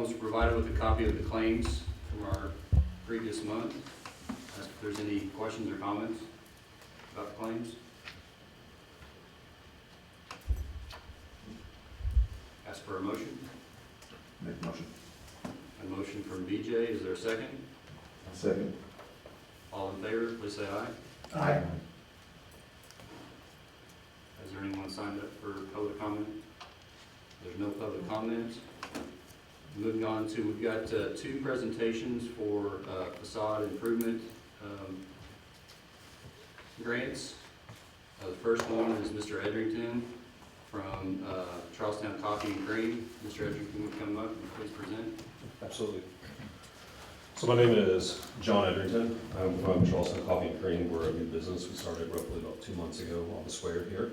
also provided with a copy of the claims from our previous month. Ask if there's any questions or comments about the claims. Ask for a motion. Make a motion. A motion from BJ, is there a second? Second. All in favor, please say aye. Aye. Is there anyone signed up for public comment? There's no public comments. Moving on to, we've got two presentations for facade improvement grants. The first one is Mr. Edrington from Charlestown Coffee and Cream. Mr. Edrington, would come up and please present. Absolutely. So my name is John Edrington. I'm from Charleston Coffee and Cream. We're a new business. We started roughly about 2 months ago on the square here.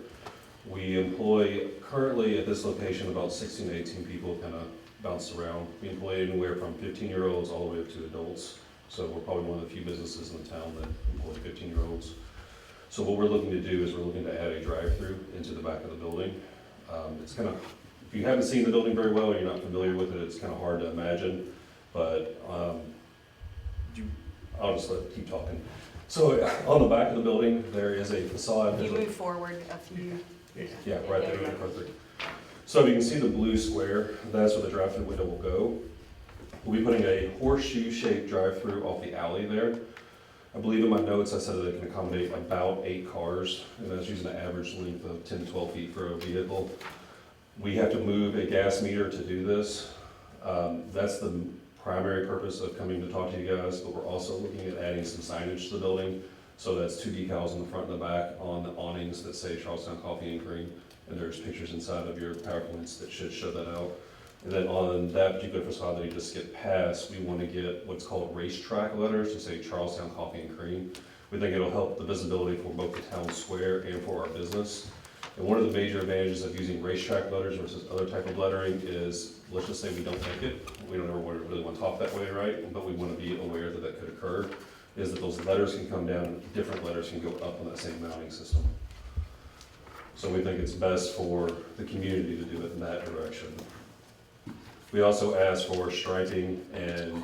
We employ currently at this location about 16 to 18 people, kind of bounced around. We employ anywhere from 15-year-olds all the way up to adults. So we're probably one of the few businesses in the town that employ 15-year-olds. So what we're looking to do is we're looking to add a drive-through into the back of the building. It's kind of, if you haven't seen the building very well, or you're not familiar with it, it's kind of hard to imagine. But I'll just keep talking. So on the back of the building, there is a facade. Can you move forward a few? Yeah, right there, perfect. So you can see the blue square, that's where the drive-through window will go. We'll be putting a horseshoe-shaped drive-through off the alley there. I believe in my notes I said that it can accommodate about 8 cars, and that's using an average length of 10 to 12 feet for a vehicle. We have to move a gas meter to do this. That's the primary purpose of coming to talk to you guys, but we're also looking at adding some signage to the building. So that's 2 decals in the front and the back on the awnings that say Charlestown Coffee and Cream, and there's pictures inside of your PowerPoints that should show that out. And then on that particular facade that you just get past, we want to get what's called racetrack letters to say Charlestown Coffee and Cream. We think it'll help the visibility for both the town square and for our business. And one of the major advantages of using racetrack letters versus other type of lettering is, let's just say we don't make it. We don't ever really want to talk that way, right? But we want to be aware that that could occur, is that those letters can come down, and different letters can go up on that same mounting system. So we think it's best for the community to do it in that direction. We also asked for striping and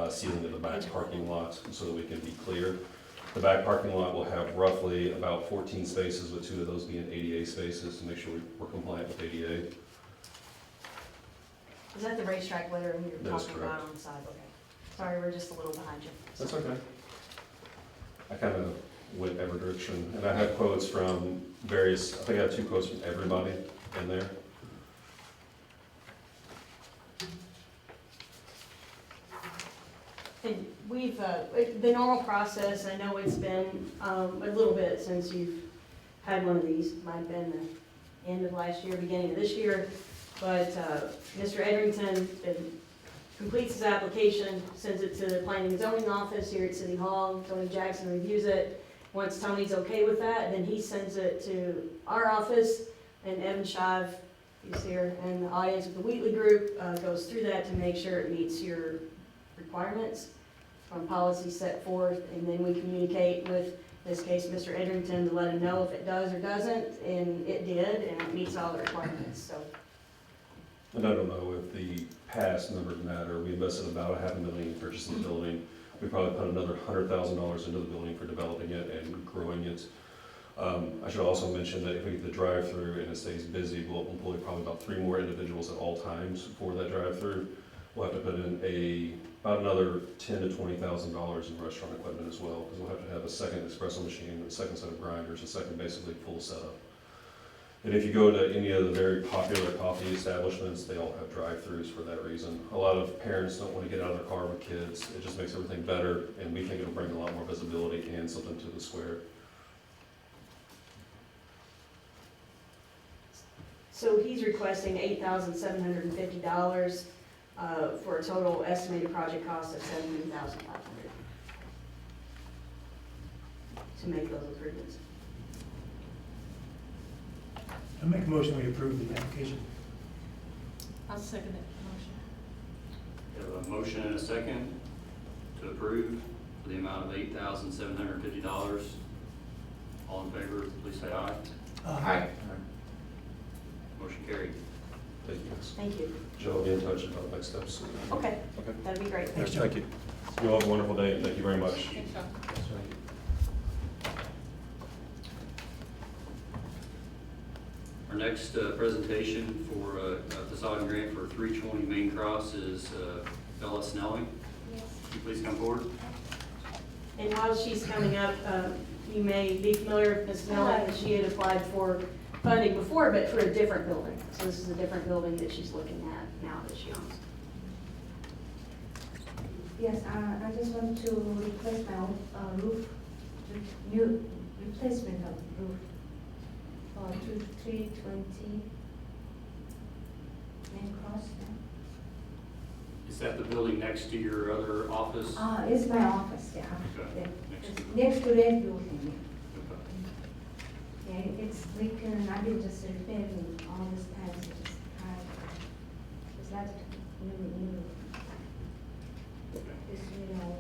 sealing of the back parking lot so that we can be clear. The back parking lot will have roughly about 14 spaces, with 2 of those being ADA spaces to make sure we're compliant with ADA. Is that the racetrack lettering you're That is talking about correct. on the side? Okay. Sorry, we're just a little behind you. That's okay. I kind of went every direction, and I had quotes from various, I think I had 2 quotes from everybody in there. And we've, the normal process, I know it's been a little bit since you've had one of these, might have been the end of last year, beginning of this year, but Mr. Edrington completes his application, sends it to the Planning and Zoning Office here at City Hall. Tony Jackson reviews it. Once Tony's okay with that, then he sends it to our office, and Evan Shive, he's here, and the audience with the Wheatley Group goes through that to make sure it meets your requirements from policy set forth, and then we communicate with, in this case, Mr. Edrington, to let him know if it does or doesn't, and it did, and it meets all the requirements, so. And I don't know if the past numbers matter. We invested about $500,000 in purchasing the building. We probably put another $100,000 into the building for developing it and growing it. I should also mention that if we get the drive-through and it stays busy, we'll employ probably about 3 more individuals at all times for that drive-through. We'll have to put in about another $10,000 to $20,000 in restaurant equipment as well, because we'll have to have a second espresso machine, a second set of grinders, a second basically full setup. And if you go to any of the very popular coffee establishments, they all have drive-throughs for that reason. A lot of parents don't want to get out of their car with kids. It just makes everything better, and we think it'll bring a lot more visibility and something to the square. So he's requesting $8,750 for a total estimated project cost of $17,500 to make those improvements. I make a motion we approve the application. I'll second that motion. We have a motion and a second to approve for the amount of $8,750. All in favor, please say aye. Aye. Motion carried. Thank you, guys. Thank you. Joe will be in touch about next steps. Okay, Okay. that'd be great. Thanks, Joe. Thank you. You all have a wonderful day, and thank you very much. Thanks, Sean. Our next presentation for a facade and grant for 320 Main Cross is Bella Snelling. Yes. Can you please come forward? And while she's coming up, you may be familiar with Ms. Miller, that she had applied for funding before, but for a different building. So this is a different building that she's looking at now that she owns. Yes, I just want to replace my old roof, new replacement of roof for 320 Main Cross. Is that the building next to your other office? It's my office, yeah. Okay. Yeah. Next It's to- next to that building, Okay. yeah. Yeah, it's leaking, I've been just repairing all this time, so it's tired. It's not new, Okay. it's, you know.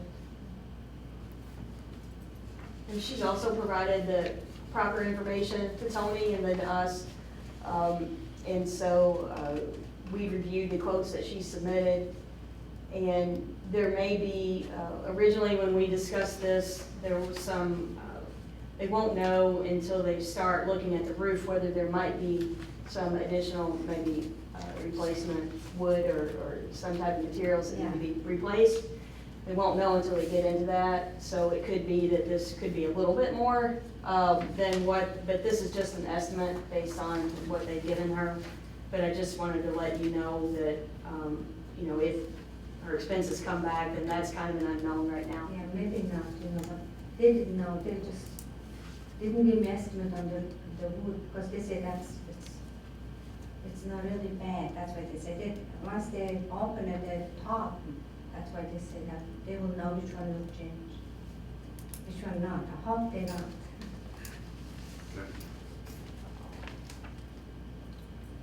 And she's also provided the proper information to Tony and then to us. And so we reviewed the quotes that she submitted. And there may be, originally when we discussed this, there was some, they won't know until they start looking at the roof whether there might be some additional, maybe replacement wood or some type of materials that need to be replaced. They won't know until they get into that, so it could be that this could be a little bit more than what, but this is just an estimate based on what they've given her. But I just wanted to let you know that, you know, if her expenses come back, then that's kind of an unknown right now. Yeah, maybe not, you know, but they didn't know, they just didn't give me estimate on the wood, because they said it's not really bad, that's why they said it. Once they open it at the top, that's why they said that they will know which one will change, which one not. I hope they not. Okay.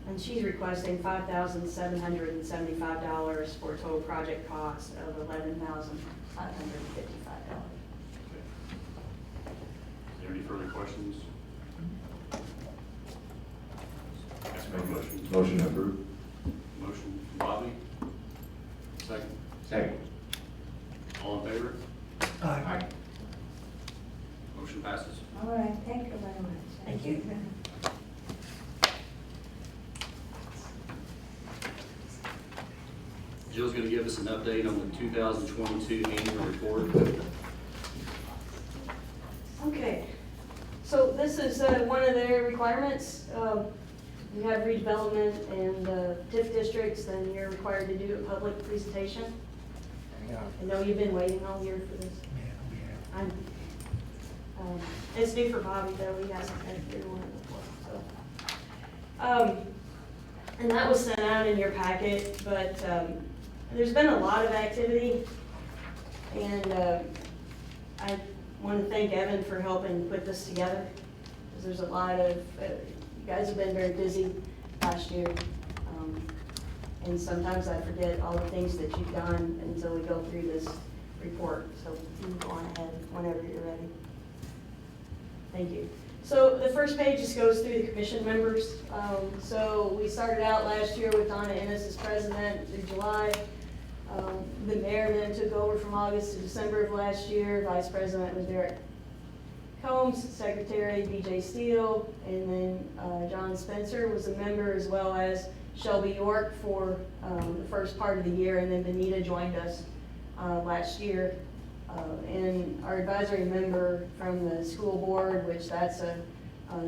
And she's requesting $5,775 for a total project cost of $11,555. Is there any further questions? Ask for a motion. Motion approved. Motion from Bobby. Second. Second. All in favor? Aye. Motion passes. All right, thank you very much. Thank you. Jill's going to give us an update on the 2022 annual report. Okay, so this is one of their requirements. You have redevelopment and TIF districts, then you're required to do a public presentation. Yeah. I know you've been waiting all year for this. Yeah, we have. It's new for Bobby, though, he hasn't had to do one before, so. And that was sent out in your packet, but there's been a lot of activity, and I want to thank Evan for helping put this together, because there's a lot of, you guys have been very busy last year, and sometimes I forget all the things that you've done until we go through this report, so you can go on ahead whenever you're ready. Thank you. So the first page just goes through the commission members. So we started out last year with Donna Ennis as president through July. The mayor then took over from August to December of last year. Vice president was Derek Combs, secretary BJ Steele, and then John Spencer was a member, as well as Shelby York for the first part of the year, and then Benita joined us last year. And our advisory member from the school board, which that's the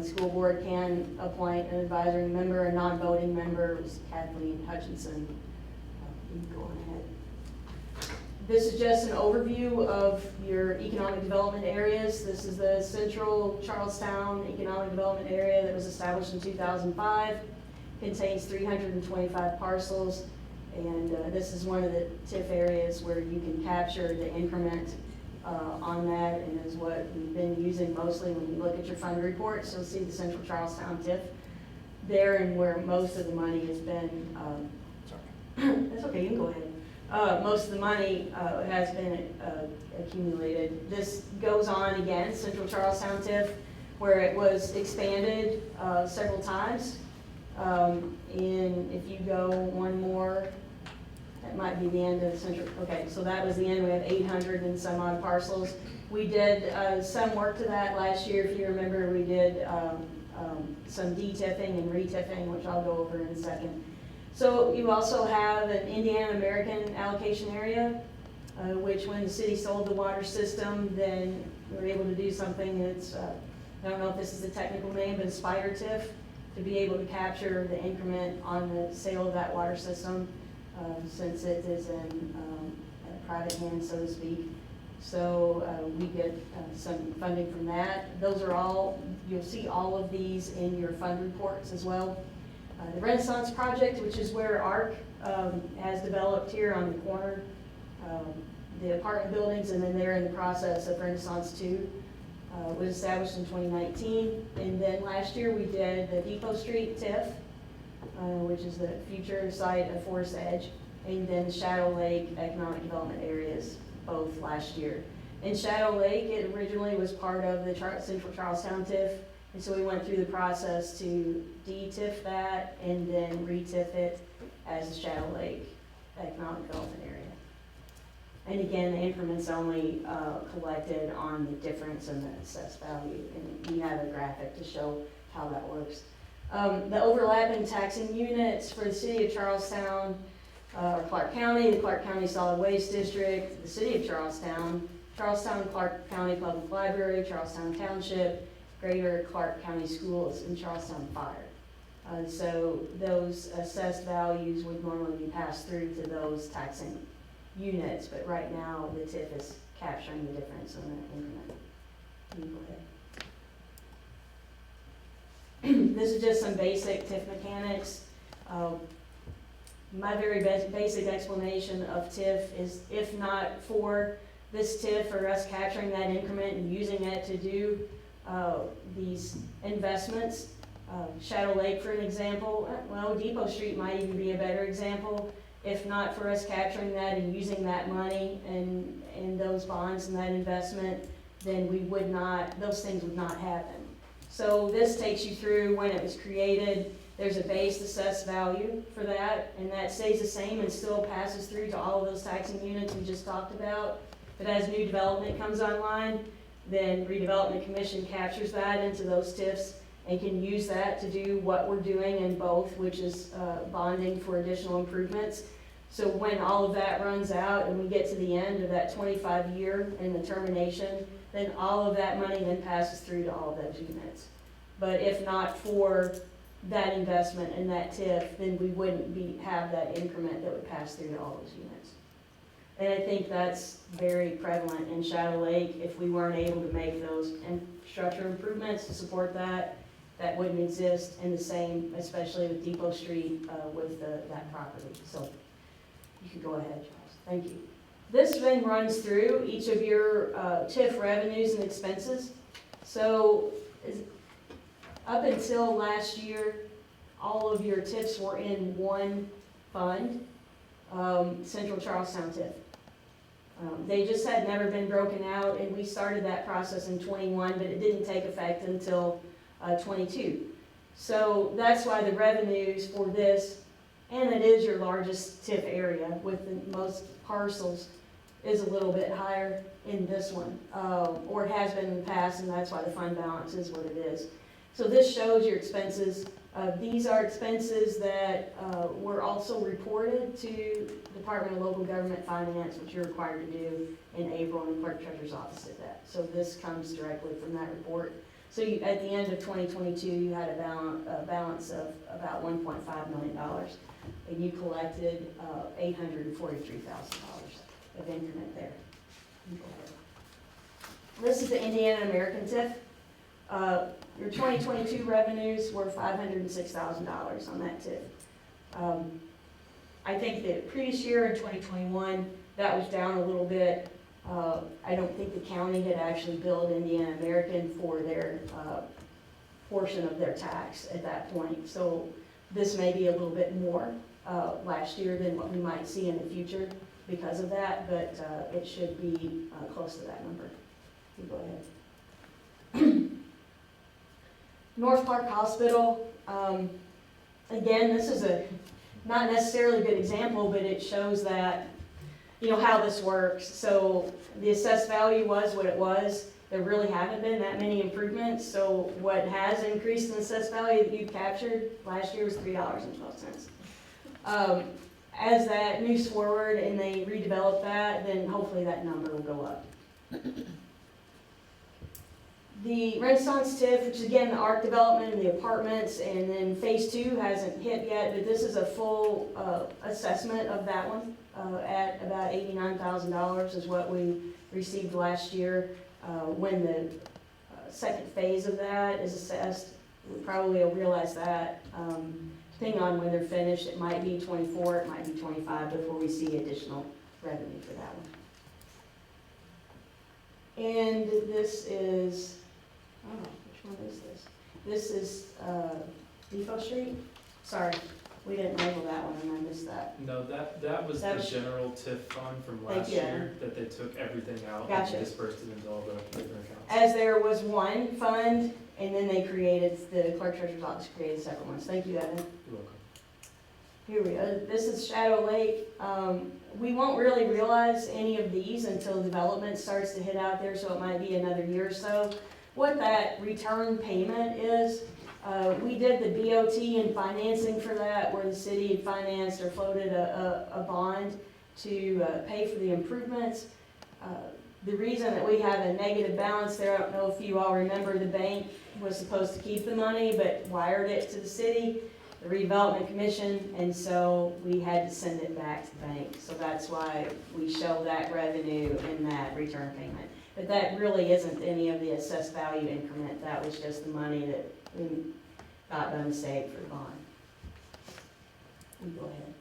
school board can appoint an advisory member, a non-voting member, was Kathleen Hutchinson. You can go on ahead. This is just an overview of your economic development areas. This is the Central Charlestown Economic Development Area that was established in 2005. Contains 325 parcels. And this is one of the TIF areas where you can capture the increment on that, and is what we've been using mostly when you look at your fund reports. You'll see the Central Charlestown TIF there, and where most of the money has been, that's okay, you can go ahead. Most of the money has been accumulated. This goes on again, Central Charlestown TIF, where it was expanded several times. And if you go one more, that might be the end of the central, okay, so that was the end, we have 800 and some odd parcels. We did some work to that last year, if you remember, we did some de-tiffing and re-tiffing, which I'll go over in a second. So you also have an Indiana American allocation area, which when the city sold the water system, then we were able to do something that's, I don't know if this is the technical name, but a spider TIF, to be able to capture the increment on the sale of that water system, since it is in a private hand, so to speak. So we get some funding from that. Those are all, you'll see all of these in your fund reports as well. The Renaissance Project, which is where ARC has developed here on the corner, the apartment buildings, and then they're in the process of Renaissance 2, was established in 2019. And then last year we did the Depot Street TIF, which is the future site of Forest Edge, and then Shadow Lake Economic Development Areas, both last year. In Shadow Lake, it originally was part of the Central Charlestown TIF, and so we went through the process to de-TIF that and then re-TIF it as the Shadow Lake Economic Development Area. And again, the increments only collected on the difference in the assessed value, and we have a graphic to show how that works. The overlapping taxing units for the city of Charlestown are Clark County, the Clark County Solid Waste District, the city of Charlestown, Charlestown Clark County Public Library, Charlestown Township, Greater Clark County Schools, and Charlestown Fire. So those assessed values would normally be passed through to those taxing units, but right now the TIF is capturing the difference in the increment. You go ahead. This is just some basic TIF mechanics. My very basic explanation of TIF is, if not for this TIF or us capturing that increment and using it to do these investments, Shadow Lake for an example, well, Depot Street might even be a better example. If not for us capturing that and using that money and those bonds and that investment, then we would not, those things would not happen. So this takes you through when it was created. There's a base assessed value for that, and that stays the same and still passes through to all of those taxing units we just talked about. But as new development comes online, then Redevelopment Commission captures that into those TIFs and can use that to do what we're doing in both, which is bonding for additional improvements. So when all of that runs out and we get to the end of that 25-year and the termination, then all of that money then passes through to all of those units. But if not for that investment in that TIF, then we wouldn't have that increment that would pass through to all those units. And I think that's very prevalent in Shadow Lake. If we weren't able to make those infrastructure improvements to support that, that wouldn't exist. And the same, especially with Depot Street, with that property. So you can go ahead, Charles. Thank you. This then runs through each of your TIF revenues and expenses. So up until last year, all of your TIFs were in one fund, Central Charlestown TIF. They just had never been broken out, and we started that process in 21, but it didn't take effect until 22. So that's why the revenues for this, and it is your largest TIF area with the most parcels, is a little bit higher in this one, or it has been in the past, and that's why the fund balance is what it is. So this shows your expenses. These are expenses that were also reported to Department of Local Government Finance, which you're required to do in April, and the Clerk Treasurer's Office did that. So this comes directly from that report. So you, at the end of 2022, you had a balance of about $1.5 million, and you collected $843,000 of increment there. This is the Indiana American TIF. Your 2022 revenues were $506,000 on that TIF. I think the previous year in 2021, that was down a little bit. I don't think the county had actually billed Indiana American for their portion of their tax at that point. So this may be a little bit more last year than what we might see in the future because of that, but it should be close to that number. You go ahead. North Park Hospital, again, this is a, not necessarily a good example, but it shows that, you know, how this works. So the assessed value was what it was. There really haven't been that many improvements, so what has increased in assessed value that you captured last year was $3.12. As that moves forward and they redevelop that, then hopefully that number will go up. The Renaissance TIF, which is again the ARC development and the apartments, and then phase 2 hasn't hit yet, but this is a full assessment of that one at about $89,000 is what we received last year. When the second phase of that is assessed, we probably will realize that. Depending on when they're finished, it might be 24, it might be 25 before we see additional revenue for that one. And this is, oh, which one is this? This is Depot Street. Sorry, we didn't label that one and I missed that. No, that was That the was- general TIF fund from Thank last you. year, that they took everything out Gotcha. and dispersed it into all the different accounts. As there was one fund, and then they created, the clerk treasurer's office created separate ones. Thank you, Evan. You're welcome. Here we go. This is Shadow Lake. We won't really realize any of these until development starts to hit out there, so it might be another year or so. What that return payment is, we did the BOT and financing for that, where the city had financed or floated a bond to pay for the improvements. The reason that we have a negative balance there, I don't know if you all remember, the bank was supposed to keep the money, but wired it to the city, the redevelopment commission, and so we had to send it back to the bank. So that's why we show that revenue in that return payment. But that really isn't any of the assessed value increment, that was just the money that we got by mistake for the bond. You go ahead.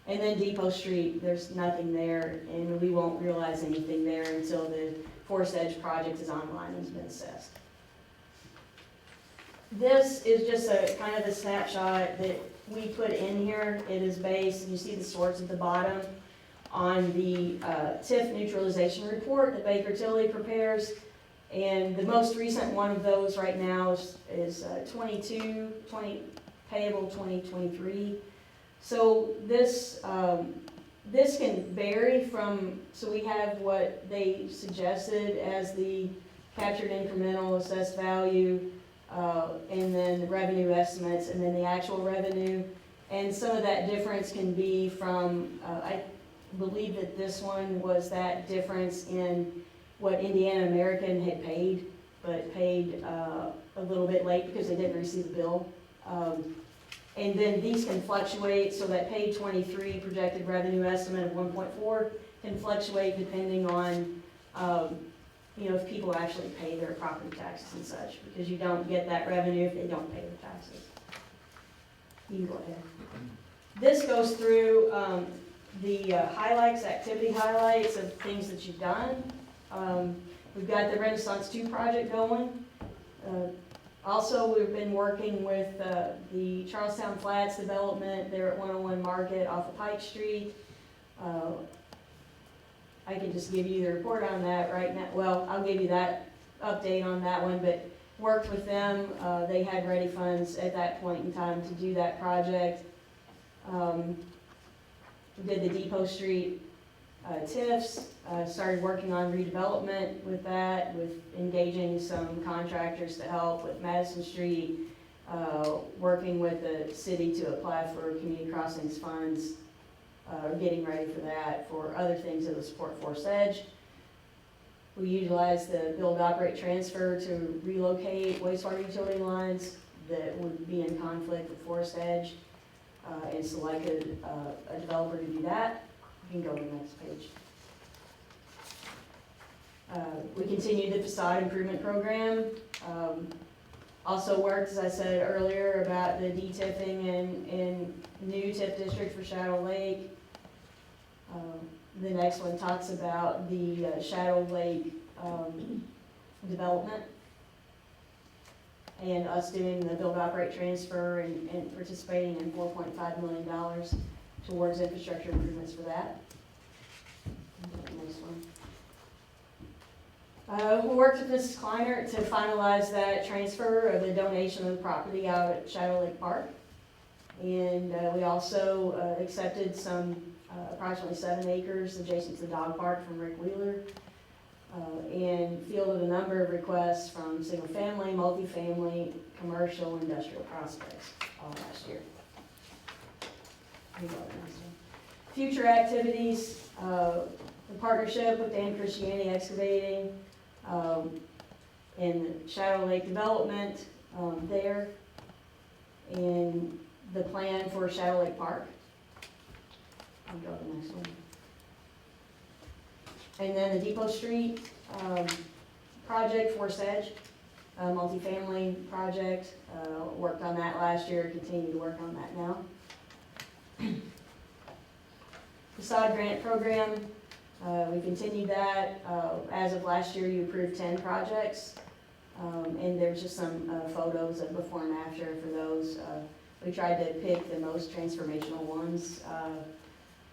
And then Depot Street, there's nothing there, and we won't realize anything there until the Forest Edge project is online and has been assessed. This is just a kind of a snapshot that we put in here. It is based, and you see the sorts at the bottom, on the TIF neutralization report that Baker Tilly prepares. And the most recent one of those right now is payable 2023. So this can vary from, so we have what they suggested as the captured incremental assessed value, and then the revenue estimates, and then the actual revenue. And some of that difference can be from, I believe that this one was that difference in what Indiana American had paid, but paid a little bit late because they didn't receive the bill. And then these can fluctuate, so that page 23 projected revenue estimate of 1.4 can fluctuate depending on, you know, if people actually pay their property taxes and such, because you don't get that revenue if they don't pay their taxes. You can go ahead. This goes through the highlights, activity highlights of things that you've done. We've got the Renaissance 2 project going. Also, we've been working with the Charlestown Flats development there at 101 Market off of Pike Street. I can just give you the report on that right now. Well, I'll give you that update on that one, but worked with them. They had ready funds at that point in time to do that project. We did the Depot Street TIFs, started working on redevelopment with that, with engaging some contractors to help with Madison Street, working with the city to apply for community crossings funds, getting ready for that, for other things that will support Forest Edge. We utilized the build, operate, transfer to relocate wastewater utility lines that would be in conflict with Forest Edge, and selected a developer to do that. You can go to the next page. We continued the facade improvement program. Also worked, as I said earlier, about the de-tipping in new tip district for Shadow Lake. The next one talks about the Shadow Lake development and us doing the build, operate, transfer and participating in $4.5 million towards infrastructure improvements for that. Next one. We worked with Mrs. Kleiner to finalize that transfer of the donation of the property out at Shadow Lake Park. And we also accepted some approximately 7 acres adjacent to the dog park from Rick Wheeler, and fielded a number of requests from single-family, multifamily, commercial, industrial prospects all last year. Future activities, the partnership with Dan Christiani Excavating, and Shadow Lake Development there, and the plan for Shadow Lake Park. I'll go to the next one. And then the Depot Street project for Sedge, multifamily project, worked on that last year, continue to work on that now. Facade grant program, we continued that. As of last year, you approved 10 projects. And there's just some photos of before and after for those. We tried to pick the most transformational ones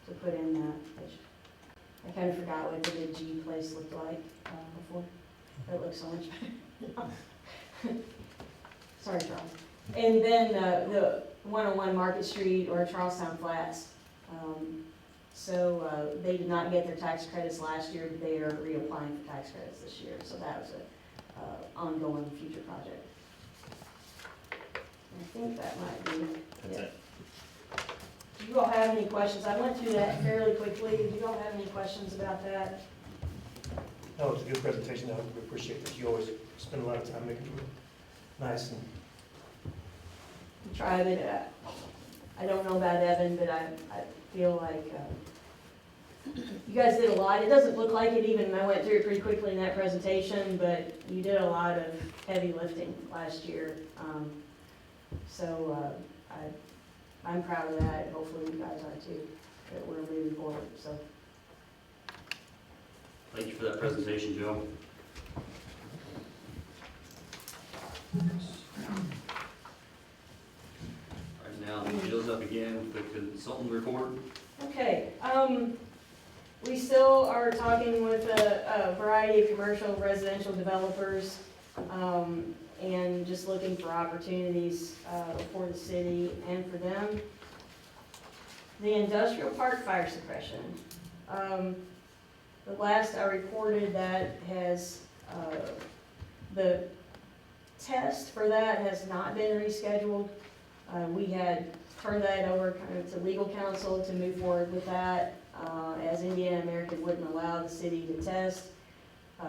to put in that, which I kind of forgot what the big G place looked like before. It looks so much better. Sorry, Charles. And then the 101 Market Street or Charlestown Flats. So they did not get their tax credits last year, but they are reapplying for tax credits this year. So that was a ongoing future project. I think that might be it. Do you all have any questions? I went through that fairly quickly. Do you all have any questions about that? No, it's a good presentation. I appreciate that. You always spend a lot of time making it nice and. Try it. I don't know about Evan, but I feel like you guys did a lot. It doesn't look like it even, I went through it pretty quickly in that presentation, but you did a lot of heavy lifting last year. So I'm proud of that. Hopefully you guys are too, that we're moving forward, so. Thank you for that presentation, Joe. All right, now Jill's up again with the consultant report. Okay, we still are talking with a variety of commercial residential developers, and just looking for opportunities, for the city and for them. The industrial park fire suppression. The last I reported that has, the test for that has not been rescheduled. We had turned that over kind of to legal counsel to move forward with that, as Indiana American wouldn't allow the city to test.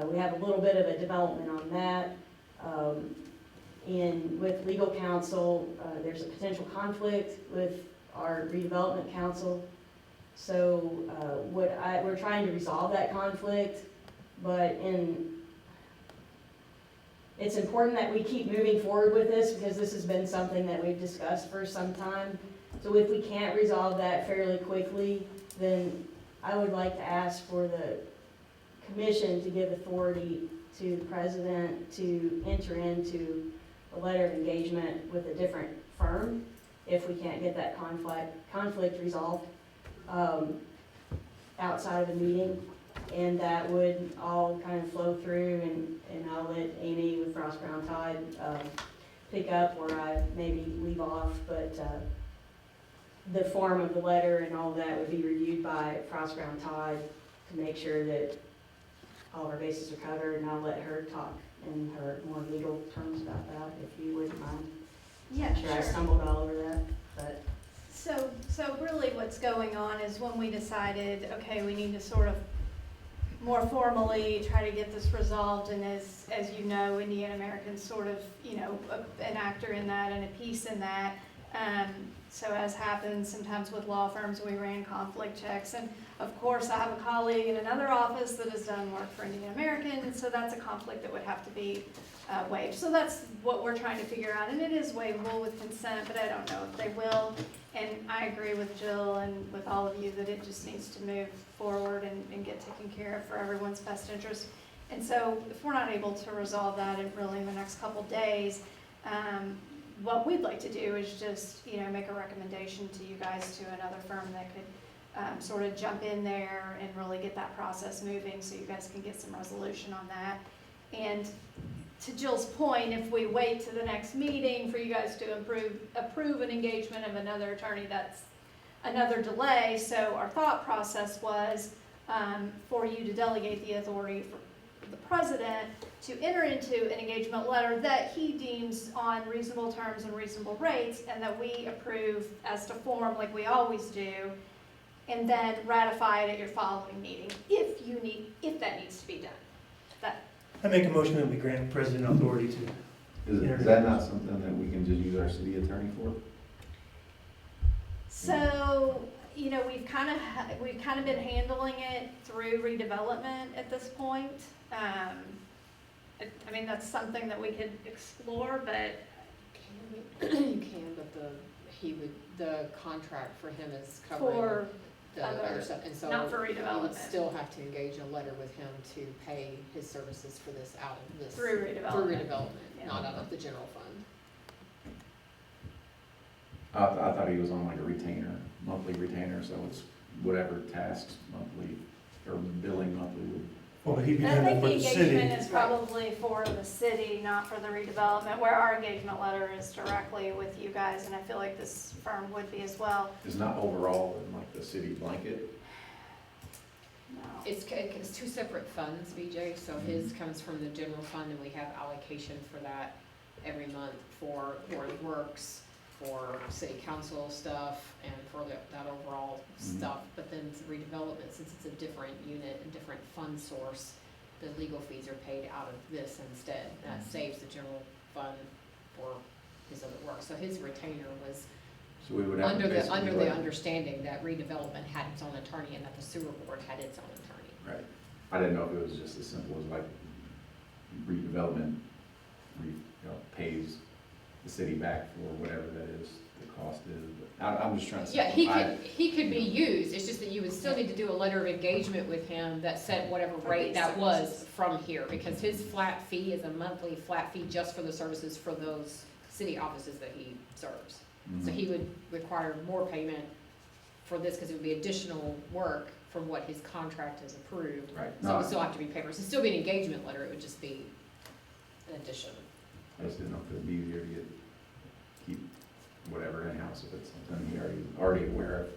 We have a little bit of a development on that. And with legal counsel, there's a potential conflict with our redevelopment counsel. So we're trying to resolve that conflict, but it's important that we keep moving forward with this because this has been something that we've discussed for some time. So if we can't resolve that fairly quickly, then I would like to ask for the commission to give authority to the president to enter into a letter of engagement with a different firm if we can't get that conflict resolved outside of the meeting. And that would all kind of flow through, and I'll let Amy with Frost Brown Tide pick up where I maybe leave off, but the form of the letter and all that would be reviewed by Frost Brown Tide to make sure that all of our bases are covered, and I'll let her talk in her more legal terms about that, if you wouldn't mind. Yeah, I'm sure I sure. stumbled all over that, but. So really what's going on is when we decided, okay, we need to sort of more formally try to get this resolved, and as you know, Indiana American's sort of, you know, an actor in that and a piece in that. So as happens sometimes with law firms, we ran conflict checks, and of course I have a colleague in another office that has done work for Indiana American, and so that's a conflict that would have to be waived. So that's what we're trying to figure out, and it is waivable with consent, but I don't know if they will. And I agree with Jill and with all of you that it just needs to move forward and get taken care of for everyone's best interest. And so if we're not able to resolve that in really in the next couple days, what we'd like to do is just, you know, make a recommendation to you guys to another firm that could sort of jump in there and really get that process moving so you guys can get some resolution on that. And to Jill's point, if we wait to the next meeting for you guys to approve an engagement of another attorney, that's another delay. So our thought process was for you to delegate the authority for the president to enter into an engagement letter that he deems on reasonable terms and reasonable rates, and that we approve as to form like we always do, and then ratify it at your following meeting if that needs to be done. I make a motion that we grant the president authority to. Is that not something that we can just use our city attorney for? So, you know, we've kind of been handling it through redevelopment at this point. I mean, that's something that we could explore, but You can, but the contract for him is covering for the other stuff, and so not for you would redevelopment, still have to engage a letter with him to pay his services for this out of this. through Through redevelopment. redevelopment, Yeah. not out of the general fund. I thought he was on like a retainer, monthly retainer, so it's whatever tasks monthly, or billing monthly would. Well, but he'd be And doing I that think for the the city. engagement is probably for the city, not for the redevelopment, where our engagement letter is directly with you guys, and I feel like this firm would be as well. It's not overall in like the city blanket. No. It's two separate funds, BJ, so his comes from the general fund, and we have allocation for that every month for board of works, for city council stuff, and for that overall stuff. But then the redevelopment, since it's a different unit and different fund source, the legal fees are paid out of this instead. That saves the general fund for his other work. So his retainer was So we would have to under basically the like- understanding that redevelopment had its own attorney and that the sewer board had its own attorney. Right. I didn't know if it was just as simple as like redevelopment, pays the city back for whatever that is, the cost is, but I'm just trying to Yeah, simplify. he could be used, it's just that you would still need to do a letter of engagement with him that said whatever For rate these that was services. from here, because his flat fee is a monthly flat fee just for the services for those city offices that he serves. So Mhm. he would require more payment for this, because it would be additional work from what his contract has approved. Right. So it No, would still have to be paper, so it'd still be an engagement letter, it would just be an addition. I just didn't know if it'd be easier to keep whatever in-house if it's something he already aware of.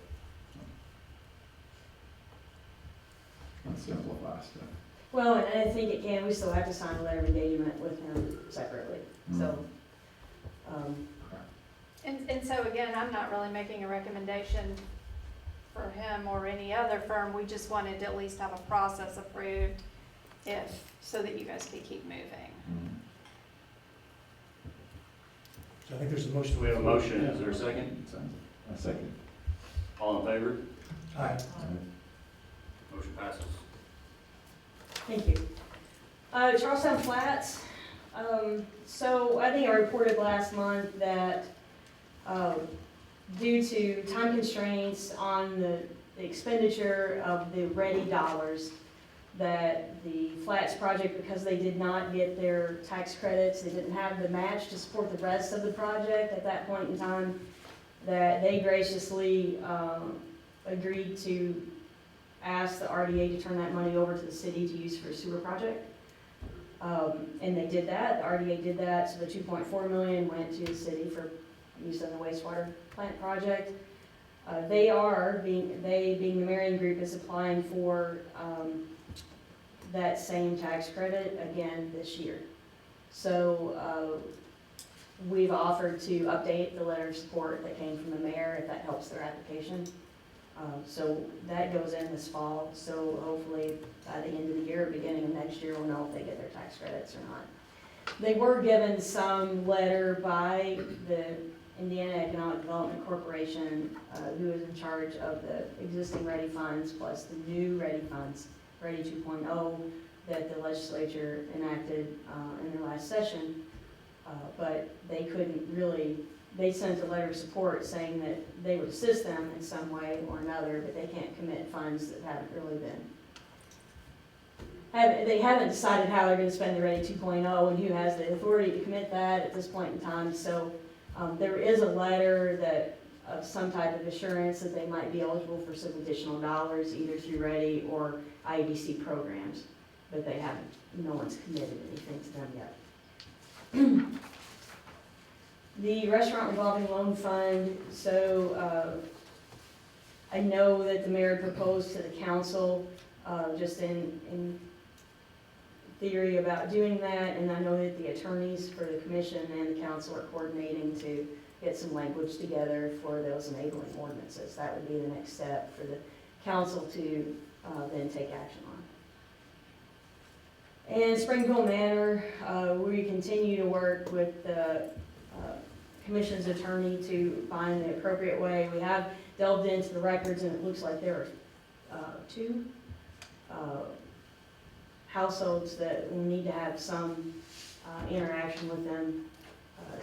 Let's simplify stuff. Well, and I think it can, we still have to sign a letter of engagement with him separately, so. And so again, I'm not really making a recommendation for him or any other firm, we just wanted to at least have a process approved so that you guys could keep moving. Mhm. So I think there's a motion. We have a motion, is there a second? A second. All in favor? Aye. Motion passes. Thank you. Charlestown Flats, so I think I reported last month that, due to time constraints on the expenditure of the ready dollars, that the Flats project, because they did not get their tax credits, they didn't have the match to support the rest of the project at that point in time, that they graciously, agreed to ask the RDA to turn that money over to the city to use for a sewer project. And they did that, the RDA did that, so the 2.4 million went to the city for use on the wastewater plant project. Being the Marion Group, is applying for, that same tax credit again this year. So, we've offered to update the letter of support that came from the mayor, if that helps their application. So that goes in this fall, so hopefully by the end of the year, beginning of next year, we'll know if they get their tax credits or not. They were given some letter by the Indiana Economic Development Corporation, who is in charge of the existing ready funds plus the new ready funds, Ready 2.0, that the legislature enacted in their last session. But they couldn't really, they sent a letter of support saying that they would assist them in some way or another, but they can't commit funds that haven't really been. They haven't decided how they're gonna spend the Ready 2.0 and who has the authority to commit that at this point in time. So there is a letter that, of some type of assurance that they might be eligible for some additional dollars, either through Ready or IEDC programs, but they haven't, no one's committed anything to them yet. The restaurant revolving loan fund, so, I know that the mayor proposed to the council, just in theory about doing that, and I know that the attorneys for the commission and the council are coordinating to get some language together for those enabling ordinances. That would be the next step for the council to, then take action on. And Springville Manor, we continue to work with the commission's attorney to find the appropriate way. We have delved into the records, and it looks like there are two households that will need to have some interaction with them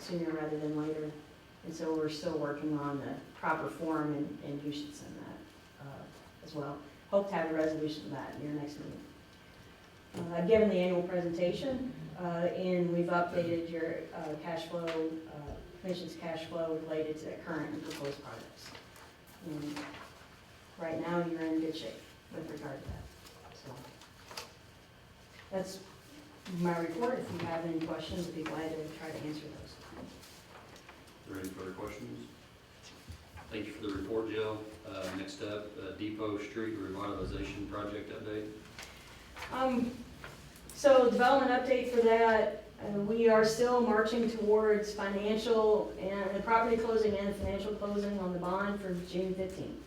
sooner rather than later. And so we're still working on the proper form, and you should send that as well. Hope to have a resolution of that in your next meeting. I've given the annual presentation, and we've updated your cash flow, commission's cash flow related to the current and proposed projects. And right now, you're in good shape with regard to that. So that's my report. If you have any questions, I'd be glad to try to answer those. Are there any further questions? Thank you for the report, Jill. Next up, Depot Street Revitalization Project update. So development update for that, we are still marching towards financial and the property closing and financial closing on the bond for June 15th.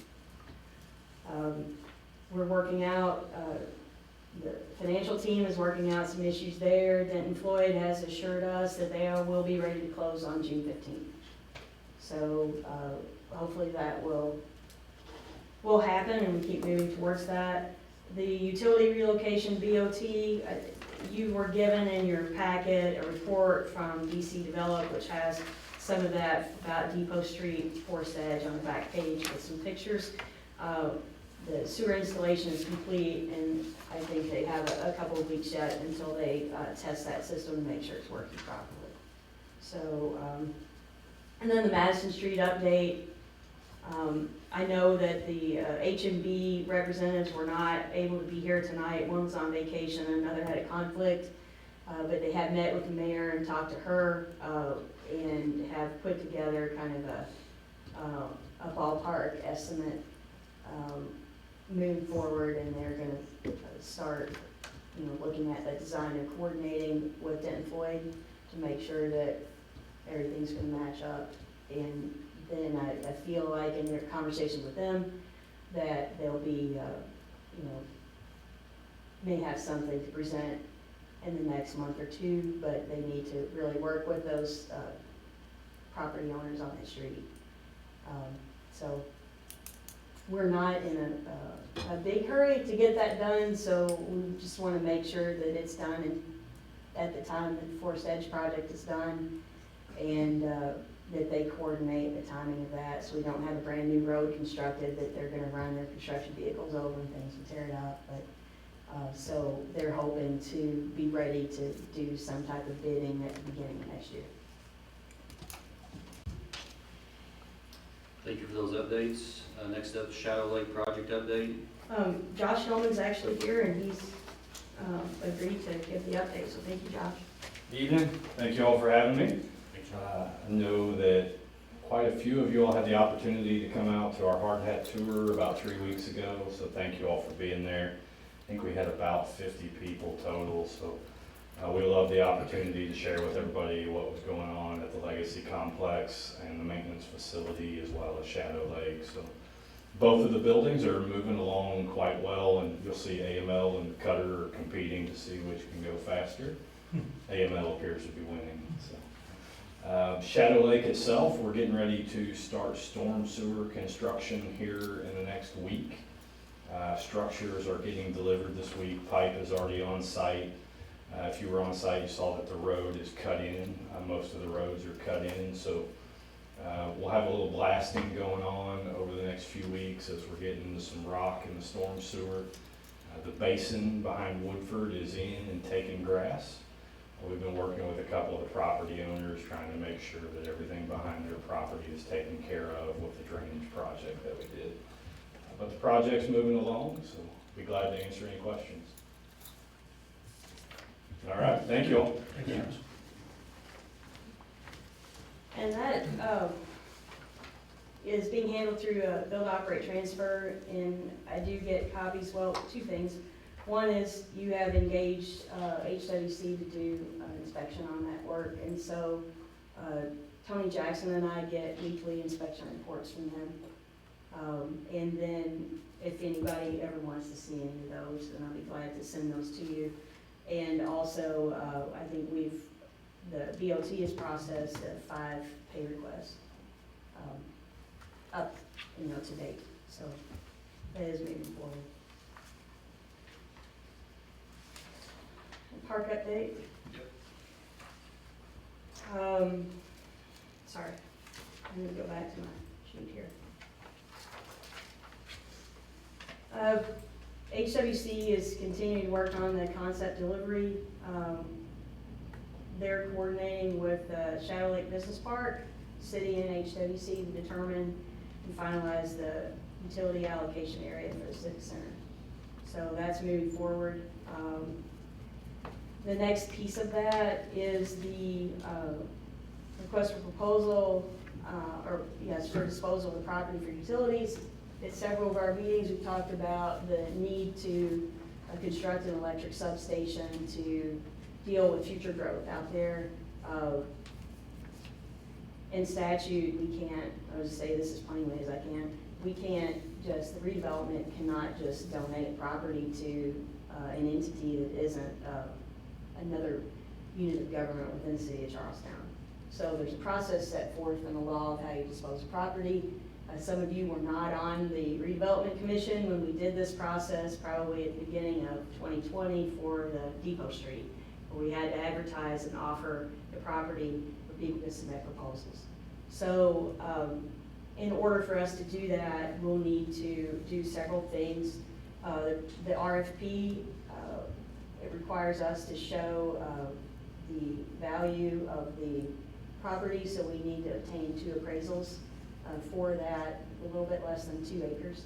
We're working out, the financial team is working out some issues there. Denton Floyd has assured us that they will be ready to close on June 15th. So hopefully that will happen, and we keep moving towards that. The utility relocation BOT, you were given in your packet a report from DC Develop, which has some of that about Depot Street, Forest Edge on the back page with some pictures. The sewer installation is complete, and I think they have a couple of weeks yet until they test that system to make sure it's working properly. So, and then the Madison Street update. I know that the H&B representatives were not able to be here tonight. One was on vacation, and another had a conflict. But they have met with the mayor and talked to her, and have put together kind of a ballpark estimate moving forward, and they're gonna start, looking at the design and coordinating with Denton Floyd to make sure that everything's gonna match up. And then I feel like in their conversation with them that they'll be, may have something to present in the next month or two, but they need to really work with those property owners on the street. So we're not in a big hurry to get that done, so we just want to make sure that it's done and at the time that the Forest Edge project is done, and that they coordinate the timing of that, so we don't have a brand new road constructed that they're gonna run their construction vehicles over and things and tear it up. But so they're hoping to be ready to do some type of bidding at the beginning of next year. Thank you for those updates. Next up, Shadow Lake project update. Josh Hillman's actually here, and he's agreed to give the update, so thank you, Josh. Evening, thank you all for having me. I know that quite a few of you all had the opportunity to come out to our hard hat tour about 3 weeks ago, so thank you all for being there. I think we had about 50 people total, so we love the opportunity to share with everybody what was going on at the Legacy Complex and the maintenance facility, as well as Shadow Lake. So both of the buildings are moving along quite well, and you'll see AML and Cutter are competing to see which can go faster. AML appears to be winning. So. Shadow Lake itself, we're getting ready to start storm sewer construction here in the next week. Structures are getting delivered this week. Pipe is already on site. If you were on site, you saw that the road is cut in. Most of the roads are cut in, so we'll have a little blasting going on over the next few weeks as we're getting into some rock in the storm sewer. The basin behind Woodford is in and taking grass. We've been working with a couple of the property owners trying to make sure that everything behind their property is taken care of with the drainage project that we did. But the project's moving along, so I'll be glad to answer any questions. All right, thank you all. Thank you. And that, is being handled through a build, operate, transfer, and I do get copies, well, two things. One is you have engaged, HWC to do an inspection on that work, and so, Tony Jackson and I get weekly inspection reports from them. And then if anybody ever wants to see any of those, then I'll be glad to send those to you. And also, I think the BOT has processed 5 pay requests, up, to date, so that is moving forward. Park update? Sorry, I'm gonna go back to my sheet here. HWC is continuing to work on the concept delivery. They're coordinating with Shadow Lake Business Park, city and HWC to determine and finalize the utility allocation area for the civic center. So that's moving forward. The next piece of that is the request for proposal, for disposal of the property for utilities. At several of our meetings, we've talked about the need to construct an electric substation to deal with future growth out there. In statute, we can't, I'll just say this as plainly as I can, we can't just, the redevelopment cannot just donate property to an entity that isn't another unit of government within the city of Charlestown. So there's a process set forth in the law of how you dispose of property. Some of you were not on the redevelopment commission when we did this process, probably at the beginning of 2020 for the Depot Street, where we had to advertise and offer the property for people to submit proposals. So in order for us to do that, we'll need to do several things. The RFP, it requires us to show the value of the property, so we need to obtain 2 appraisals for that, a little bit less than 2 acres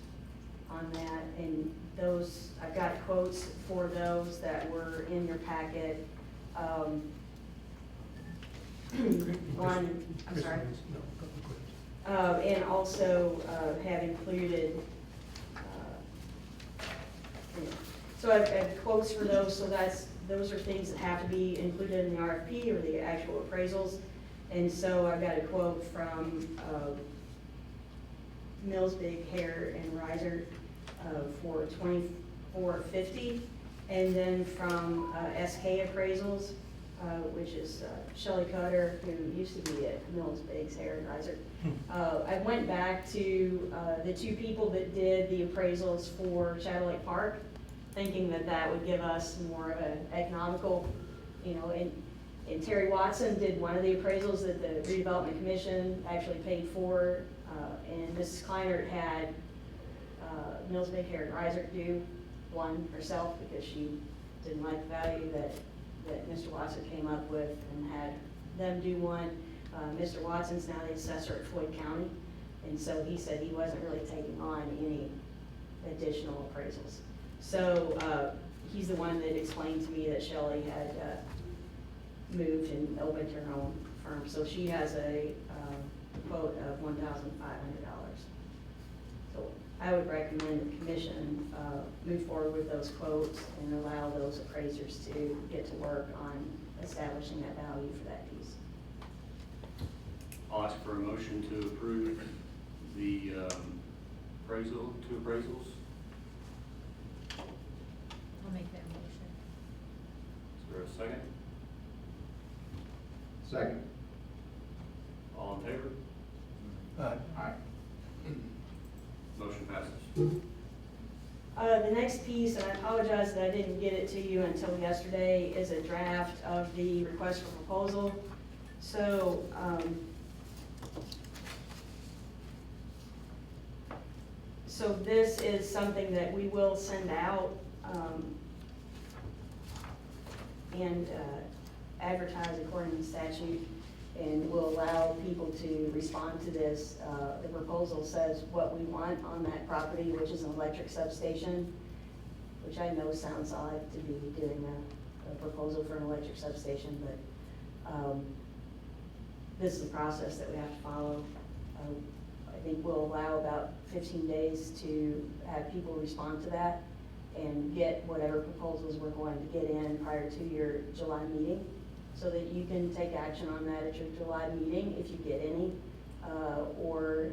on that. And those, I've got quotes for those that were in your packet. I'm sorry. And also have included, so I've quotes for those, so those are things that have to be included in the RFP or the actual appraisals. And so I've got a quote from Mills Big Hair and Riser for $24.50, and then from SK Appraisals, which is Shelley Cutter, who used to be at Mills Big's Hair and Riser. I went back to the 2 people that did the appraisals for Shadow Lake Park, thinking that that would give us more of an economical, and Terry Watson did one of the appraisals that the Redevelopment Commission actually paid for, and Mrs. Kleinert had Mills Big Hair and Riser do one herself because she didn't like the value that Mr. Watson came up with, and had them do one. Mr. Watson's now the assessor at Floyd County, and so he said he wasn't really taking on any additional appraisals. So he's the one that explained to me that Shelley had moved and opened her own firm. So she has a quote of $1,500. So I would recommend the commission move forward with those quotes and allow those appraisers to get to work on establishing that value for that piece. I'll ask for a motion to approve the appraisal, 2 appraisals. I'll make that motion. Is there a second? Second. All in favor? Aye. Motion passes. The next piece, and I apologize that I didn't get it to you until yesterday, is a draft of the request for proposal. So, so this is something that we will send out and advertise according to statute, and will allow people to respond to this. The proposal says what we want on that property, which is an electric substation, which I know sounds odd to be doing a proposal for an electric substation, but this is the process that we have to follow. I think we'll allow about 15 days to have people respond to that and get whatever proposals we're going to get in prior to your July meeting, so that you can take action on that at your July meeting if you get any, or,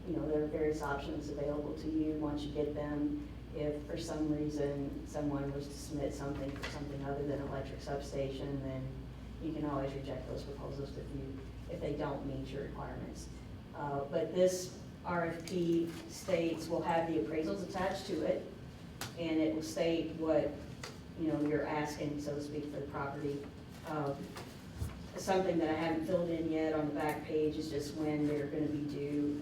you know, there are various options available to you once you get them. If for some reason someone was to submit something for something other than electric substation, then you can always reject those proposals if they don't meet your requirements. But this RFP states, will have the appraisals attached to it, and it will state what, you know, you're asking, so to speak, for the property. Something that I haven't filled in yet on the back page is just when they're gonna be due,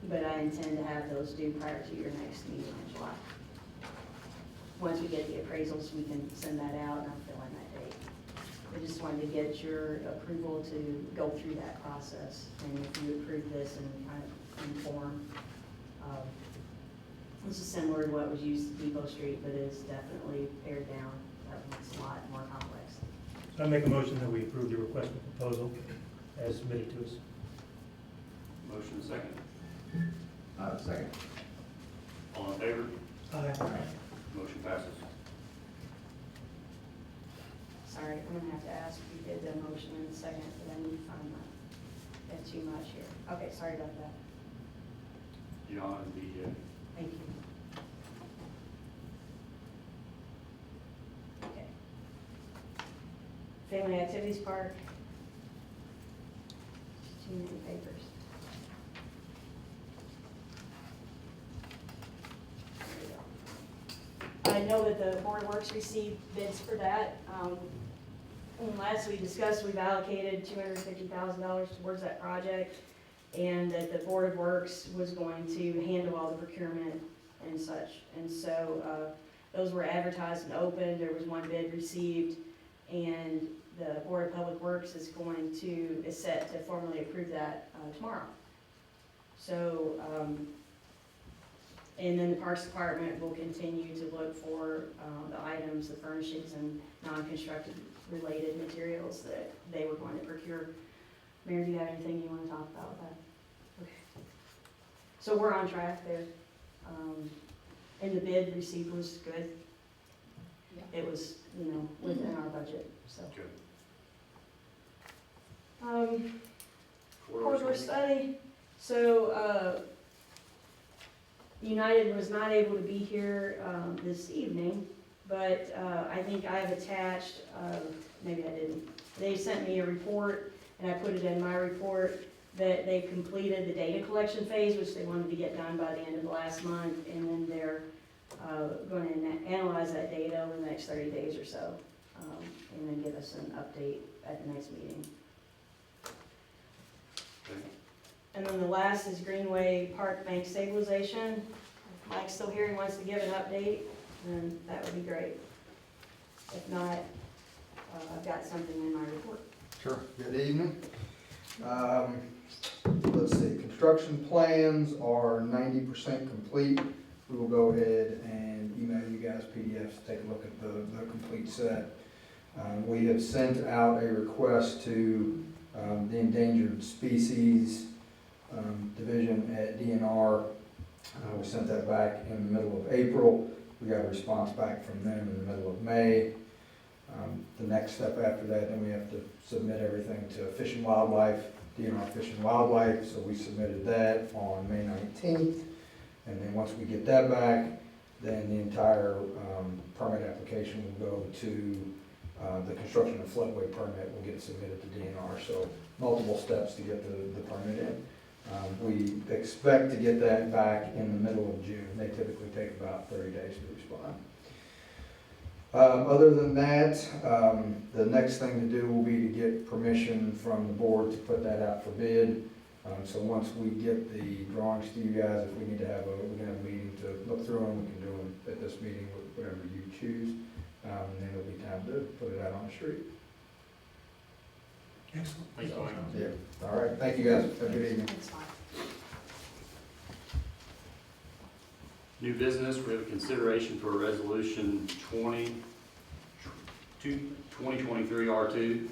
but I intend to have those due prior to your next meeting in July. Once we get the appraisals, we can send that out and I'll fill in that date. I just wanted to get your approval to go through that process, and if you approve this and kind of inform, this is similar to what was used at Depot Street, but it is definitely pared down. That one's a lot more complex. So I make a motion that we approve the request for proposal as submitted to us. Motion second. Second. All in favor? Aye. Motion passes. Sorry, I'm gonna have to ask if you did the motion in a second, but I need to find that. Got too much here. Okay, sorry about that. John and BJ. Thank you. Okay. Family Activities Park. Too many papers. There we go. I know that the Board of Works received bids for that. And last we discussed, we've allocated $250,000 towards that project, and that the Board of Works was going to handle all the procurement and such. And so those were advertised and opened. There was one bid received, and the Board of Public Works is set to formally approve that tomorrow. So, and then the Parks Department will continue to look for the items, the furnishings and non-constructed related materials that they were going to procure. Mayor, do you have anything you want to talk about with that? Okay. So we're on track there. And the bid received was good. Yeah. It was, you know, within our budget, so. Good. Corridor study, so, United was not able to be here, this evening, but, I think I have attached, maybe I didn't. They sent me a report, and I put it in my report, that they've completed the data collection phase, which they wanted to get done by the end of the last month, and then they're, going to analyze that data over the next 30 days or so, and then give us an update at the next meeting. Okay. And then the last is Greenway Park Bank stabilization. If Mike's still here and wants to give an update, then that would be great. If not, I've got something in my report. Sure. Good evening. Let's see, construction plans are 90% complete. We will go ahead and email you guys PDFs to take a look at the complete set. We have sent out a request to the Endangered Species Division at DNR. We sent that back in the middle of April. We got a response back from them in the middle of May. The next step after that, then we have to submit everything to Fish and Wildlife, DNR Fish and Wildlife, so we submitted that on May 19th. And then once we get that back, then the entire permit application will go to the construction and floodway permit will get submitted to DNR. So multiple steps to get the permit in. We expect to get that back in the middle of June. They typically take about 30 days to respond. Other than that, the next thing to do will be to get permission from the board to put that out for bid. So once we get the drawings to you guys, if we need to have a meeting to look through them, we can do them at this meeting, whatever you choose. And then it'll be time to put it out on the street. Excellent. Thanks, Mike. Yeah. All right. Thank you guys. Have a good evening. Thanks, Mike. New business, we have consideration for resolution 2023 R2.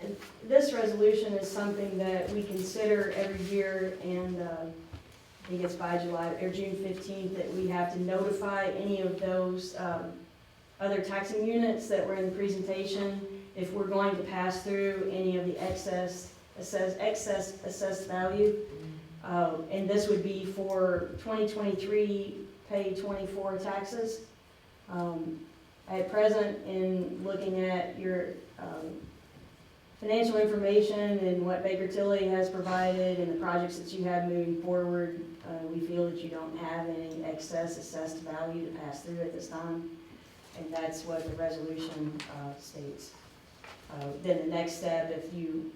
And this resolution is something that we consider every year, and I think it's by July, or June 15th, that we have to notify any of those other taxing units that were in the presentation if we're going to pass through any of the excess assessed value. And this would be for 2023 pay 24 taxes. At present, in looking at your financial information and what Baker Tilly has provided and the projects that you have moving forward, we feel that you don't have any excess assessed value to pass through at this time. And that's what the resolution states. Then the next step, if you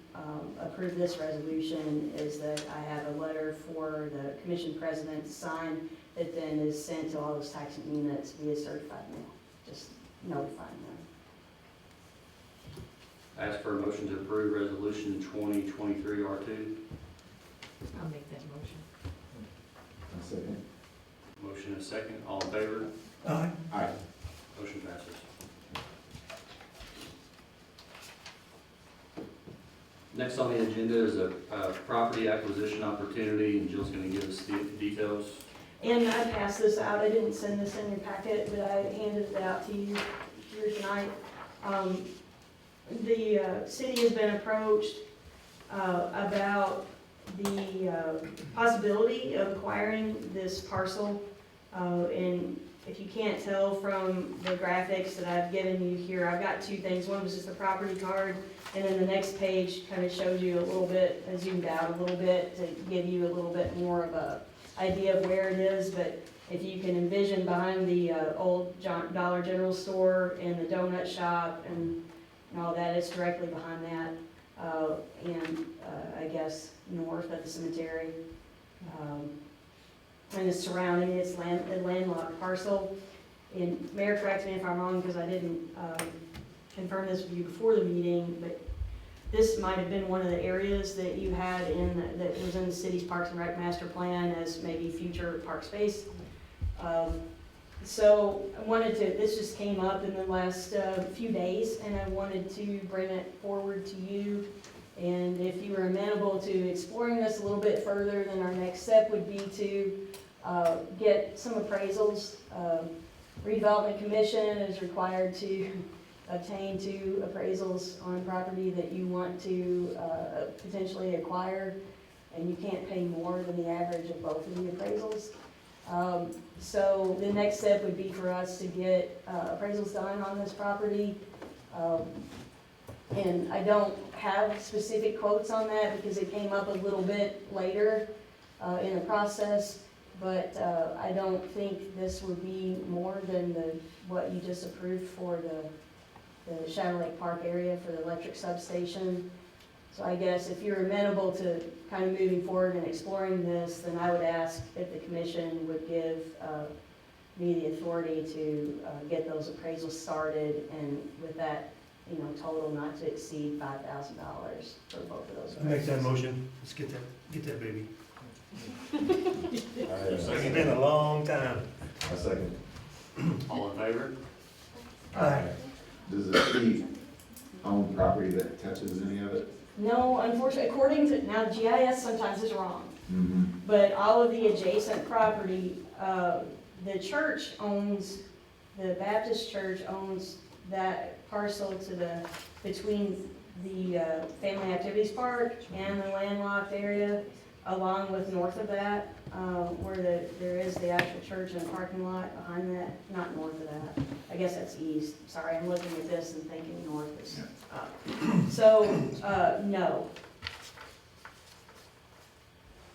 approve this resolution, is that I have a letter for the commission president to sign that then is sent to all those taxing units via certified mail, just notifying them. Ask for a motion to approve resolution 2023 R2. I'll make that motion. A second. Motion and a second. All in favor? Aye. Aye. Motion passes. Next on the agenda is a property acquisition opportunity, and Jill's going to give us the details. And I passed this out, I didn't send this in your packet, but I handed it out to you here tonight. The city has been approached about the possibility of acquiring this parcel. And if you can't tell from the graphics that I've given you here, I've got two things. One was just the property card, and then the next page kind of shows you a little bit, zoomed out a little bit to give you a little bit more of a idea of where it is. But if you can envision behind the old Dollar General store and the donut shop and all that, it's directly behind that. And I guess north of the cemetery. And it's surrounding, it's a landlocked parcel. And Mayor, correct me if I'm wrong, because I didn't confirm this with you before the meeting, but this might have been one of the areas that you had that was in the city's Parks and Rec master plan as maybe future park space. So I wanted to, this just came up in the last few days, and I wanted to bring it forward to you. And if you were amenable to exploring this a little bit further, then our next step would be to get some appraisals. Redevelopment Commission is required to obtain 2 appraisals on property that you want to potentially acquire, and you can't pay more than the average of both of the appraisals. So the next step would be for us to get appraisals done on this property. And I don't have specific quotes on that because it came up a little bit later in the process, but I don't think this would be more than what you just approved for the Shadow Lake Park area for the electric substation. So I guess if you're amenable to kind of moving forward and exploring this, then I would ask if the commission would give me the authority to get those appraisals started, and with that, total not to exceed $5,000 for both of those. I make that motion, let's get that baby. It's been a long time. A second. All in favor? Aye. Does the city own property that touches any of it? No, unfortunately, according to, now GIS sometimes is wrong, Mm-hmm. but all of the adjacent property, the church owns, the Baptist church owns that parcel between the Family Activities Park and the landlocked area, along with north of that, where there is the actual church and parking lot behind that, not north of that. I guess that's east. Sorry, I'm looking at this and thinking north is up. So, no.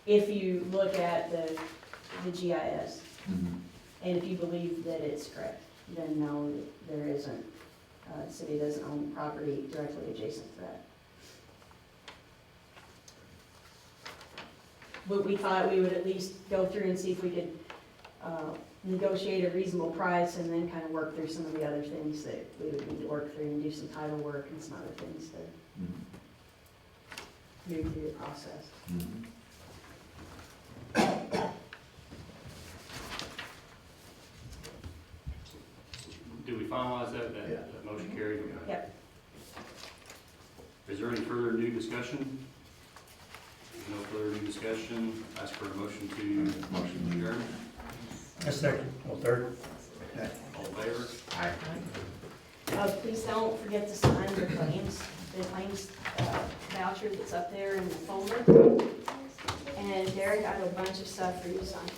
If you look at the GIS, Mm-hmm. and if you believe that it's correct, then no, there isn't. The city doesn't own property directly adjacent to that. But we thought we would at least go through and see if we could negotiate a reasonable price, and then kind of work through some of the other things that we would need to work through, and do some title work and some other things to move through the process. Mm-hmm. there any further new discussion? No further new discussion, ask for a motion to Motion. adjourn. A second, or third. All in favor? Please don't forget to sign the claims voucher that's up there in the folder. And Derek, I have a bunch of stuff for you to sign.